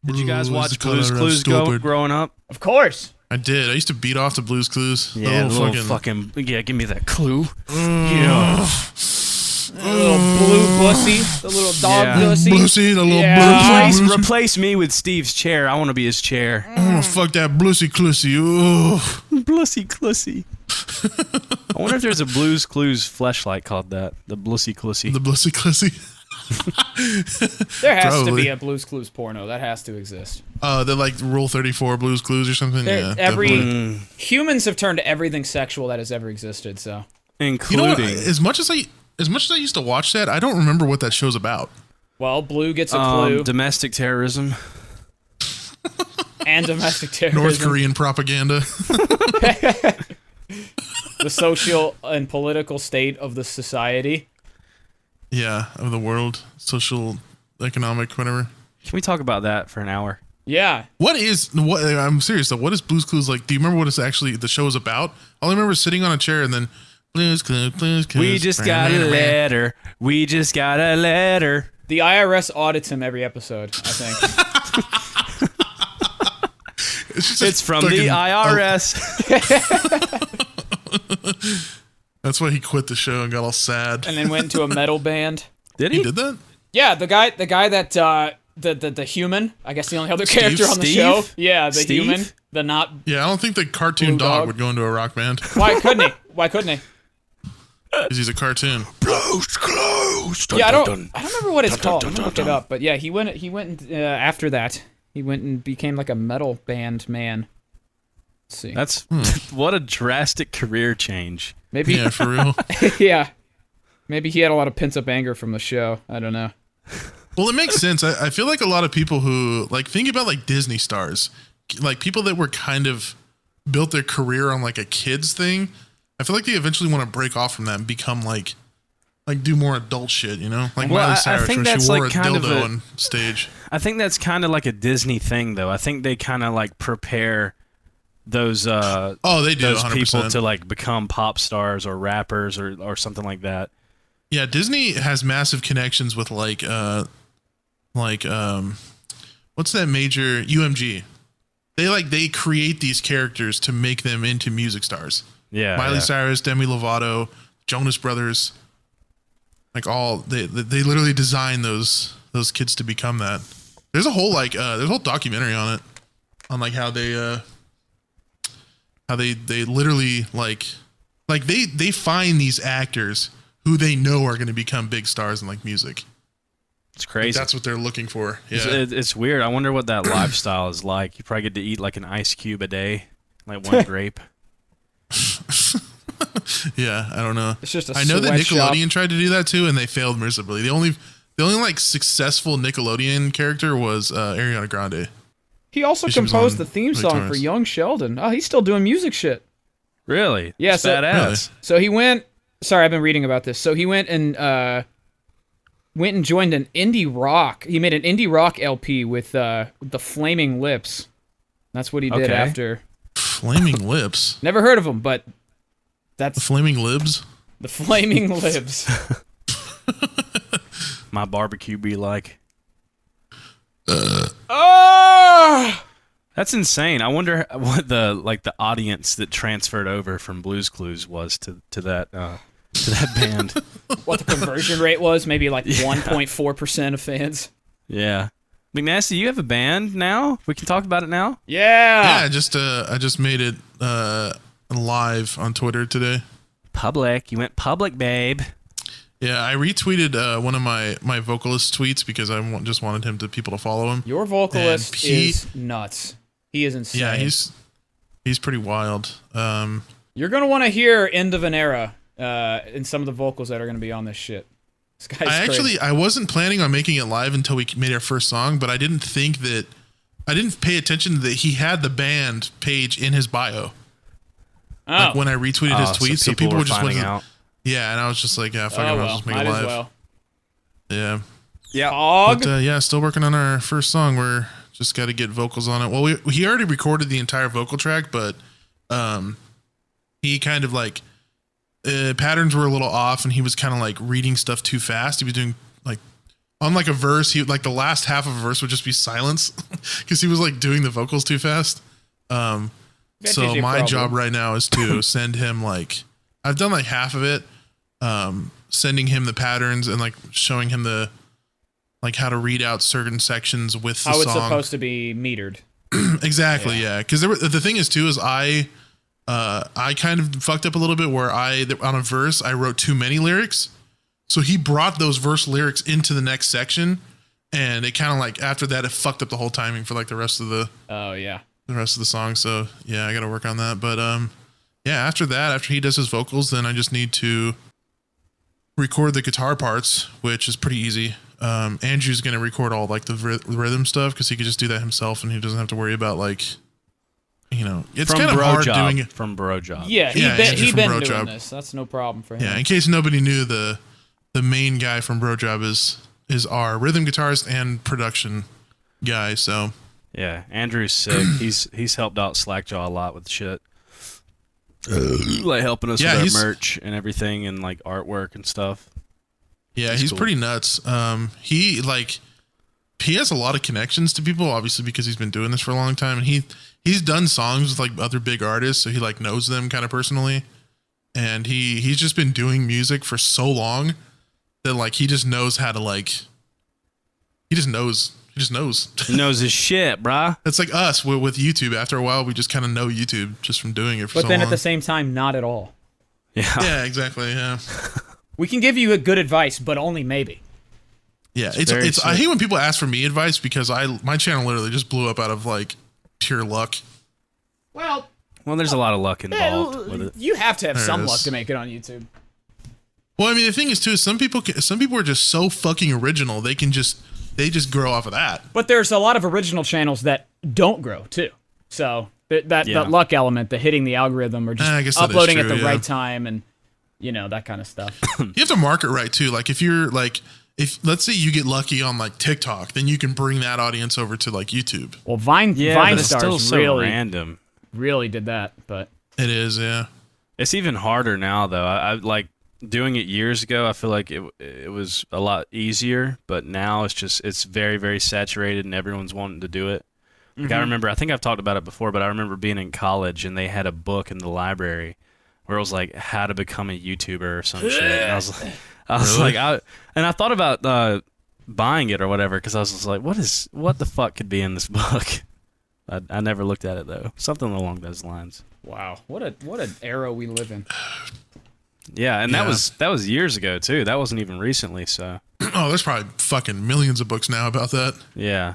Did you guys watch Blue's Blue's Clues growing up? Of course. I did. I used to beat off to Blue's Clues. Yeah, the little fucking yeah. Give me that clue. Yeah. The little blue bussy. The little dog Yeah. bussy. Bluesy, the little Yeah. Bluesy. Replace me with Steve's chair. I want to be his chair. Fuck that Bluesy Cluesy. Ooh. Blussy Clussy. I wonder if there's a Blue's Clues fleshlight called that. The Blussy Clussy. The Bluesy Cluesy. There has to Probably. be a Blue's Clues porno. That has to exist. They're like Rule 34 Blues Clues or something. There- Yeah, every definitely. humans have turned to everything sexual that has ever existed. So You know Including. what? As much as I used to watch that, I don't remember what that show's about. well, Blue gets a clue domestic terrorism. and domestic terrorism. North Korean propaganda. The social and political state of the society. Yeah, of the world, social, economic, whatever. Can we talk about that for an hour? Yeah. What? I'm serious though. What is Blue's Clues like? Do you remember what it's actually the show is about? All I remember is sitting on a chair and then Blue's Clues, Blue's Clues. We just got a letter. We just got a letter. The IRS audits him every episode, I think. It's from the IRS. That's why he quit the show and got all sad. And then went into a metal band. Did He he? did that? Yeah, the guy that the human, I guess the only other character on the Steve? show. Yeah, the Steve? human, the not. Yeah, I don't think the cartoon Blue dog dog. would go into a rock band Why couldn't he? Why couldn't he? because he's a cartoon. Blue's Clues. Yeah, I don't remember what it's called. I'm gonna look it up. But yeah, he went and, after that. He went and became like a metal band man. Let's see. That's what a drastic career change. Maybe Yeah, for real. yeah. Maybe he had a lot of pent up anger from the show. I don't know. Well, it makes sense. I feel like a lot of people who like think about like Disney stars, like people that were kind of built their career on like a kids thing. I feel like they eventually want to break off from that and become like do more adult shit, you know? Like Well, Miley I Cyrus think when that's, she wore like, a kind of dildo a- on stage. I think that's kind of like a Disney thing, though. I think they kind of like prepare those Oh, they do. those 100%. people to like become pop stars or rappers or something like that. Yeah, Disney has massive connections with like what's that major UMG? They create these characters to make them into music stars. Yeah, Miley yeah. Cyrus, Demi Lovato, Jonas Brothers, like all they literally design those kids to become that. There's a whole there's a whole documentary on it, on like how they literally like they find these actors who they know are going to become big stars in like music. It's Like, crazy. that's what they're looking for. It's, Yeah. it's weird. I wonder what that lifestyle is like. You probably get to eat like an ice cube a day, like one grape. Yeah, I don't know. It's just a I know that sweatshop. Nickelodeon tried to do that too, and they failed miserably. The only like successful Nickelodeon character was Ariana Grande. He also She was composed on the theme song for Victorious. Young Sheldon. Oh, he's still doing music shit. Really? Yeah, It's so- badass. So he went. Sorry, I've been reading about this. So he went and joined an indie rock. He made an indie rock LP with the Flaming Lips. That's what he did Okay. after. Flaming Lips. Never heard of him, but The that's Flaming Libs. the Flaming Lips. My barbecue be like. Oh! That's insane. I wonder what the audience that transferred over from Blue's Clues was to that band. What the conversion rate was? Maybe like 1.4% of fans. Yeah. McNasty, you have a band now? We can talk about it now? Yeah, Yeah. I just made it live on Twitter today. Public. You went public, babe. Yeah, I retweeted one of my vocalist tweets because I just wanted people to follow him. Your vocalist And he- is nuts. He is insane. Yeah, he's pretty wild. You're gonna want to hear "End of an Era" in some of the vocals that are gonna be on this shit. This guy's crazy. I wasn't planning on making it live until we made our first song, but I didn't pay attention that he had the band page in his bio. Oh, Like when I retweeted his tweets, so people were were just finding wasn't. out. Yeah, and I was just like, yeah, fuck it, oh I'll well, just make might it as live. well. Yeah, Yeah. Hog. but yeah, still working on our first song. We're just got to get vocals on it. Well, he already recorded the entire vocal track, but he kind of like patterns were a little off, and he was kind of like reading stuff too fast. He was doing like on like a verse, he like the last half of a verse would just be silence because he was like doing the vocals too fast. That's So usually a my problem. job right now is to send him like I've done like half of it, sending him the patterns and like showing him the like how to read out certain sections with the How song. it's supposed to be metered. Exactly, yeah. Because the thing is too is I kind of fucked up a little bit where on a verse I wrote too many lyrics, so he brought those verse lyrics into the next section, and it kind of like after that it fucked up the whole timing for like the rest of the song. So yeah, I got to work on that. But yeah, after he does his vocals, then I just need to record the guitar parts, which is pretty easy. Andrew's gonna record all like the rhythm stuff because he could just do that himself, and he doesn't have to worry about like, it's kind of hard doing it from Bro Job. Yeah, Yeah, Andrew he from been Bro doing Job. this. That's no problem for him. Yeah, in case nobody knew, the main guy from Bro Job is our rhythm guitarist and production guy. So Yeah, Andrew's sick. He's helped out Slackjaw a lot with shit. Like helping us Yeah, with he's- our merch and everything and like artwork and stuff. yeah, He's he's cool. pretty nuts. He has a lot of connections to people, obviously because he's been doing this for a long time, and he's done songs with like other big artists, so he like knows them kind of personally, and he's just been doing music for so long that like he just knows how to like he just knows. He knows his shit, brah. It's like us with YouTube. After a while, we just kind of know YouTube just from doing it for But so then long. at the same time, not at all. Yeah. Yeah, exactly. Yeah. We can give you a good advice, but only maybe. Yeah, very it's I sick. hate when people ask for me advice because my channel literally just blew up out of like pure luck. Well, Well, there's a lot of luck involved with it. you have to have There some it luck is. to make it on YouTube. Well, I mean, the thing is too, some people are just so fucking original. They just grow off of that. But there's a lot of original channels that don't grow too. So that Yeah. luck element, the hitting the algorithm, or I guess just that is uploading true, at the yeah. right time, and that kind of stuff. You have to market right too. Like if you're like if let's say you get lucky on like TikTok, then you can bring that audience over to like YouTube. Well, Vine Yeah, but it's still Stars so really random. really did that, but It is, yeah. It's even harder now, though. I like doing it years ago. I feel like it was a lot easier, but now it's very, very saturated, and everyone's wanting to do it. Like I think I've talked about it before, but I remember being in college, and they had a book in the library where it was like how to become a YouTuber or some shit. And I was Really? like, I thought about buying it or whatever because I was just like, what the fuck could be in this book? I never looked at it though. Something along those lines. wow, what an era we live in. Yeah, and Yeah. that was years ago too. That wasn't even recently. So Oh, there's probably fucking millions of books now about that. yeah,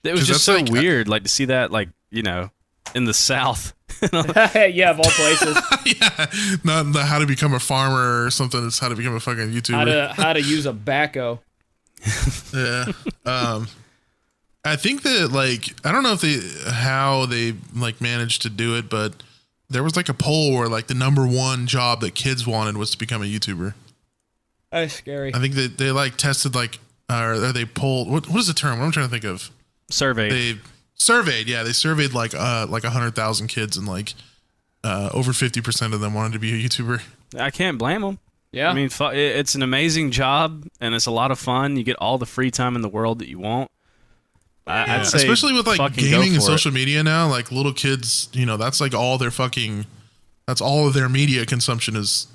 it was 'Cause just so that's like- weird, like to see that, like in the South. Yeah, of all places, Yeah, not the how to become a farmer or something. It's how to become a fucking YouTuber. how to use a backhoe. Yeah. I think that like I don't know how they like managed to do it, but there was like a poll where like the number one job that kids wanted was to become a YouTuber. That's scary. I think that they like tested like or they polled what is the term? What I'm trying to think of. Survey. They surveyed, yeah, they surveyed like 100,000 kids and like over 50% of them wanted to be a YouTuber. I can't blame them. Yeah, I mean, it's an amazing job, and it's a lot of fun. You get all the free time in the world that you want. Yeah, I'd say especially with like fucking go gaming and for it. social media now, like little kids, that's like all their that's all of their media consumption is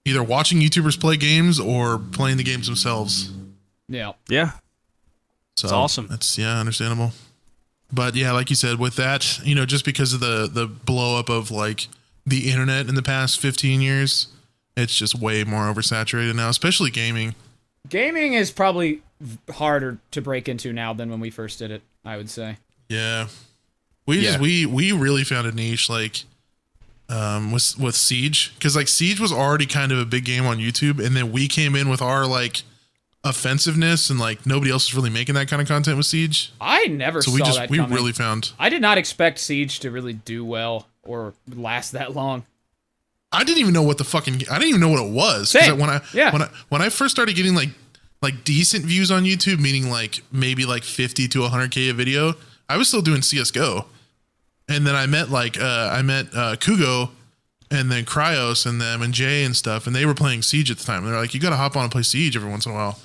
either watching YouTubers play games or playing the games themselves. yeah. Yeah, So It's awesome. That's understandable. But yeah, like you said, with that, just because of the blow up of like the internet in the past 15 years, it's just way more oversaturated now, especially gaming. Gaming is probably harder to break into now than when we first did it, I would say. Yeah. We really found a niche like with Siege, because like Siege was already kind of a big game on YouTube, and then we came in with our like offensiveness, and like nobody else was really making that kind of content with Siege. I never So saw that we coming. really found. I did not expect Siege to really do well or last that long. I didn't even know what I didn't even know what it was. 'Cause Same. When I first started getting like decent views on YouTube, meaning like maybe like 50 to 100K a video, I was still doing CS:GO. And then I met Kugo and then Cryos and them and Jay and stuff, and they were playing Siege at the time. And they're like, you got to hop on and play Siege every once in a while.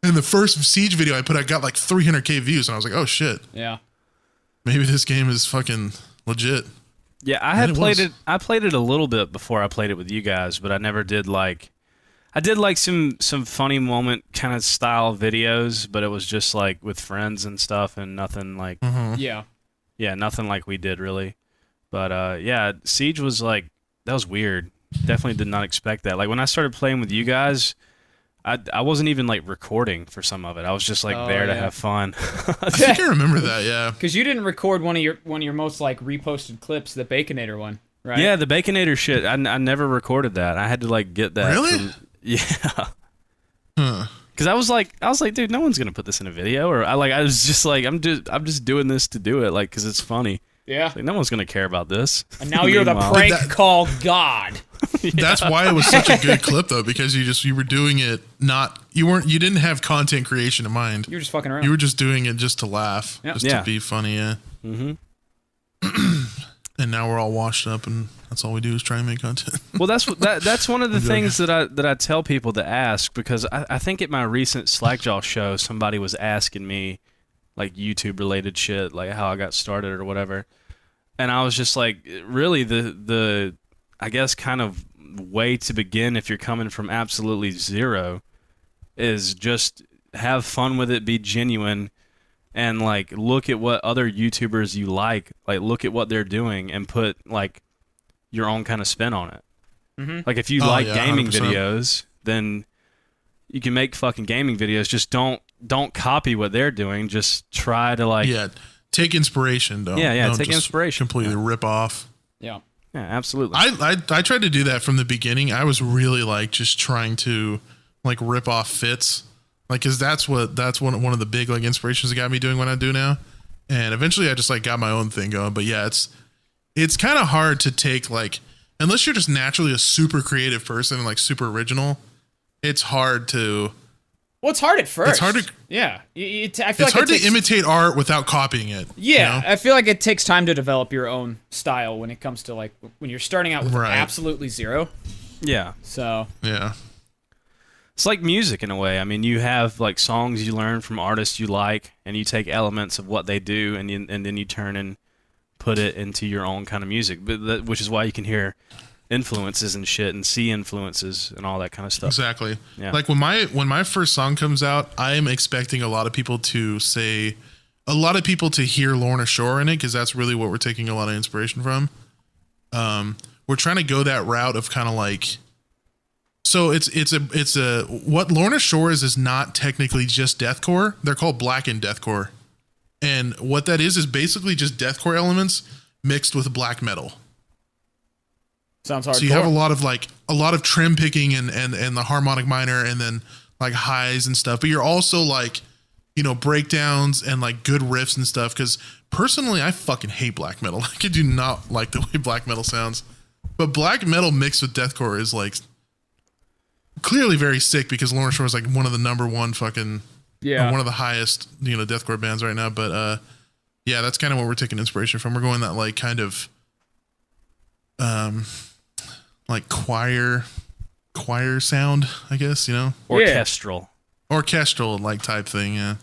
And the first Siege video I put out got like 300K views, and I was like, oh shit, Yeah. maybe this game is fucking legit. Yeah, I And had it played was. it. I played it a little bit before I played it with you guys, but I never did like. I did like some funny moment kind of style videos, but it was just like with friends and stuff, and nothing like Yeah. yeah, nothing like we did really. But yeah, Siege was like that was weird. Definitely did not expect that. Like when I started playing with you guys, I wasn't even like recording for some of it. I was just like Oh, there to yeah. have fun. I think I remember that. Yeah. Because you didn't record one of your most like reposted clips, the Baconator one, right? Yeah, the Baconator shit. I never recorded that. I had to like get that. Really? Yeah. Huh. Because I was like, dude, no one's gonna put this in a video. Or I was just like, I'm just doing this to do it, like, because it's funny. Yeah. Like, no one's gonna care about this. And now you're the Meanwhile- prank That- call god. That's why it was such a good clip though, because you were doing it you didn't have content creation in mind. You're just fucking around. You were just doing it just to laugh, Yep. just Yeah. to be funny. Yeah. Mm-hmm. And now we're all washed up, and that's all we do is try and make content. Well, that's one of the I'm things that I tell people to ask, because I think at my recent Slackjaw show, somebody was asking me like YouTube related shit, like how I got started or whatever, and I was just like, really the I guess kind of way to begin if you're coming from absolutely zero is just have fun with it, be genuine, and like look at what other YouTubers you like look at what they're doing and put like your own kind of spin on it. Mm-hmm. Like if you Oh, like yeah, gaming 100%. videos, then you can make fucking gaming videos. Just don't copy what they're doing. Just try to like Yeah. Take inspiration, don't. Yeah, don't take just inspiration. Completely rip off. Yeah. yeah, absolutely. I tried to do that from the beginning. I was really like just trying to like rip off fits, like because that's one of the big like inspirations that got me doing what I do now. And eventually, I just like got my own thing going. But yeah, it's kind of hard to take like unless you're just naturally a super creative person and like super original. It's hard to Well, it's hard at first. It's hard to- Yeah. I feel it's like hard it takes, to imitate art without copying it. you Yeah, know? I feel like it takes time to develop your own style when it comes to like when you're starting out with Right. absolutely zero. yeah. So Yeah. It's like music in a way. I mean, you have like songs you learn from artists you like, and you take elements of what they do, and then you turn and put it into your own kind of music. But which is why you can hear influences and shit, and see influences and all that kind of stuff. Exactly. Yeah. Like when my first song comes out, I am expecting a lot of people to hear Lorna Shore in it because that's really what we're taking a lot of inspiration from. We're trying to go that route of kind of like. So it's a what Lorna Shore is not technically just deathcore. They're called blackened deathcore, and what that is basically just deathcore elements mixed with black metal. sounds hard. So you have a lot of trim picking and the harmonic minor and then like highs and stuff. But you're also like, breakdowns and like good riffs and stuff. Because personally, I fucking hate black metal. Like, I do not like the way black metal sounds. But black metal mixed with deathcore is like clearly very sick because Lorna Shore is like one of the number one fucking one of the highest deathcore bands right now. But yeah, that's kind of what we're taking inspiration from. We're going that like kind of like choir sound, I guess, Orchestral. orchestral like type thing. Yeah.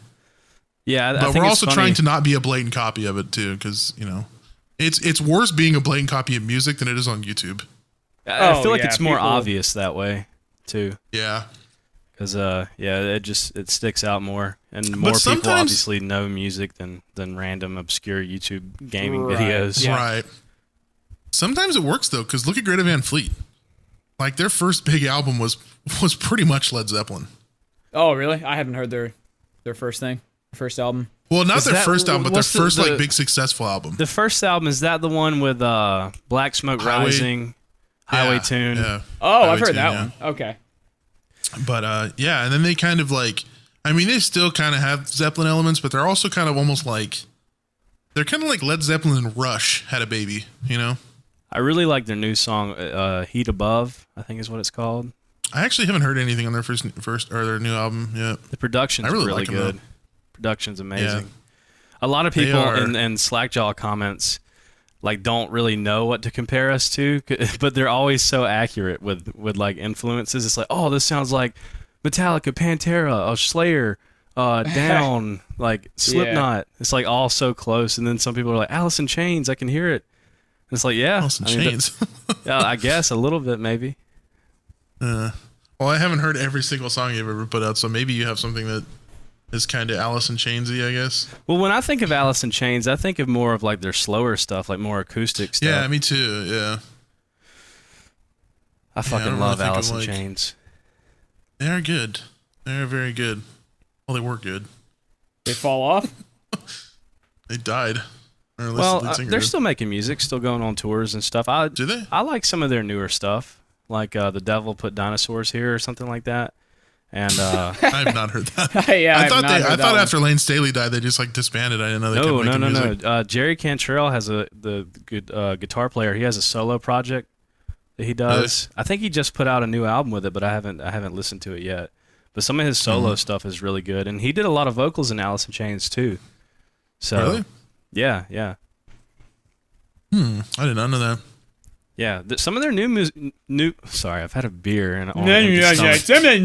Yeah, I But think we're it's also funny. trying to not be a blatant copy of it too. Cause it's worse being a blatant copy of music than it is on YouTube. I Oh, feel like yeah, it's more people- obvious that way too. Yeah. Because it sticks out more, and more people sometimes- obviously know music than random obscure YouTube gaming Right. videos. Yeah. Right. Sometimes it works though. Cause look at Greta Van Fleet. Like their first big album was pretty much Led Zeppelin. Oh, really? I haven't heard their first album. Well, not Is their that- first album, but their what's the- first like the- big successful album. The first album, is that the one with Black Smoke Highway- Rising, Highway Yeah, Tune? Yeah. Oh, Highway I've heard Tune, that yeah. one. Okay. But yeah, and then they kind of like, I mean, they still kind of have Zeppelin elements, but they're also kind of almost like, they're kind of like Led Zeppelin and Rush had a baby, I really like their new song, Heat Above, I think is what it's called. I actually haven't heard anything on their first or their new album yet. The production's I really really like 'em, good. though. Production's amazing. Yeah. A lot of They people are. in Slackjaw comments like don't really know what to compare us to, but they're always so accurate with like influences. It's like, oh, this sounds like Metallica, Pantera, Slayer, Down, like Slipknot. It's like all so close. And then some people are like, Alice in Chains, I can hear it. And it's like, yeah. Alice in Chains. Yeah, I guess a little bit maybe. Well, I haven't heard every single song you've ever put out, so maybe you have something that is kind of Alice in Chainsy, I guess. Well, when I think of Alice in Chains, I think of more of like their slower stuff, like more acoustic stuff. Yeah, me too. Yeah. I fucking don't love really think Alice of, in like- Chains. They're good. They're very good. Well, they were good. They fall off. They died. Or at least Well, the lead singer they're did. still making music, still going on tours and stuff. I Do they? I like some of their newer stuff, like The Devil Put Dinosaurs Here or something like that. And I have not heard that. Yeah, I I've thought not heard I that thought one. after Lane Staley died, they just like disbanded. I didn't know they no, kept no, making no, music. no. Jerry Cantrell has the good guitar player. He has a solo project that he does. I think he just put out a new album with it, but I haven't listened to it yet. But some of his solo stuff is really good, and he did a lot of vocals in Alice in Chains too. So Really? yeah. I did not know that. Yeah, some of their Sorry, I've had a beer and on an Yeah, empty yeah, stomach.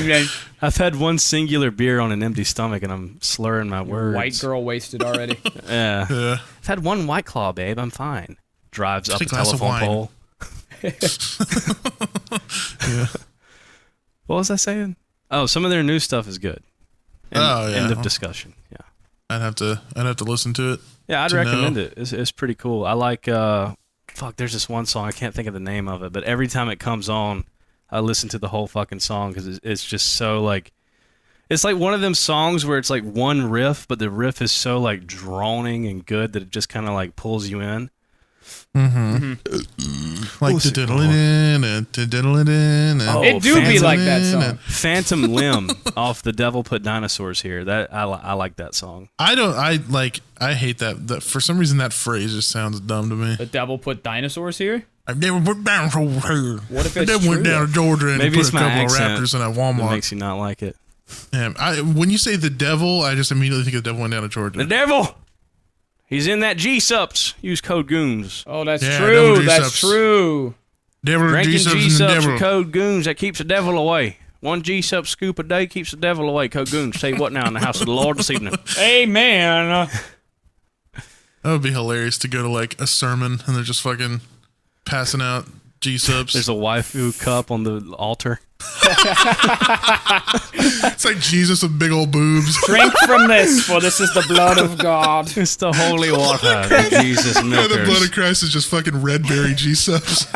yeah. I've had one singular beer on an empty stomach, and I'm slurring my words. White girl wasted already. Yeah, Yeah. I've had one White Claw, babe. I'm fine. Drives up Just a a glass of telephone wine. pole. What was I saying? Oh, some of their new stuff is good. Oh, yeah. End of discussion. Yeah. I'd have to listen to it. Yeah, I'd To recommend know. it. It's pretty cool. I like there's this one song, I can't think of the name of it, but every time it comes on, I listen to the whole fucking song because it's just so like, it's like one of them songs where it's like one riff, but the riff is so like droning and good that it just kind of like pulls you in. Like What's the it diddle-in and diddle-in. Oh, It do be Phantom like that song. Phantom Limb off The Devil Put Dinosaurs Here. That I like that song. I hate that for some reason that phrase just sounds dumb to me. The devil put dinosaurs here. I've never put down here. What if I it's never went true, down to Georgia and Maybe put it's a my couple of accent raptors in a that Walmart. makes you not like it. Yeah, when you say the devil, I just immediately think of the devil went down to Georgia. The devil. He's in that G-Sups. Use code Goons. Oh, that's Yeah, true. devil That's G-subs. true. Devil Drinking Jesus and the G-Sups devil. with code Goons. That keeps the devil away. One G-Sup scoop a day keeps the devil away. Code Goons. Tell you what now in the house of the Lord this evening. Amen. That would be hilarious to go to like a sermon and they're just fucking passing out G-subs. There's a waifu cup on the altar. It's like Jesus with big old boobs. Drink from this, for this is the blood of God. It's the holy water that Jesus Yeah, the blood milkers. of Christ is just fucking red berry G-subs.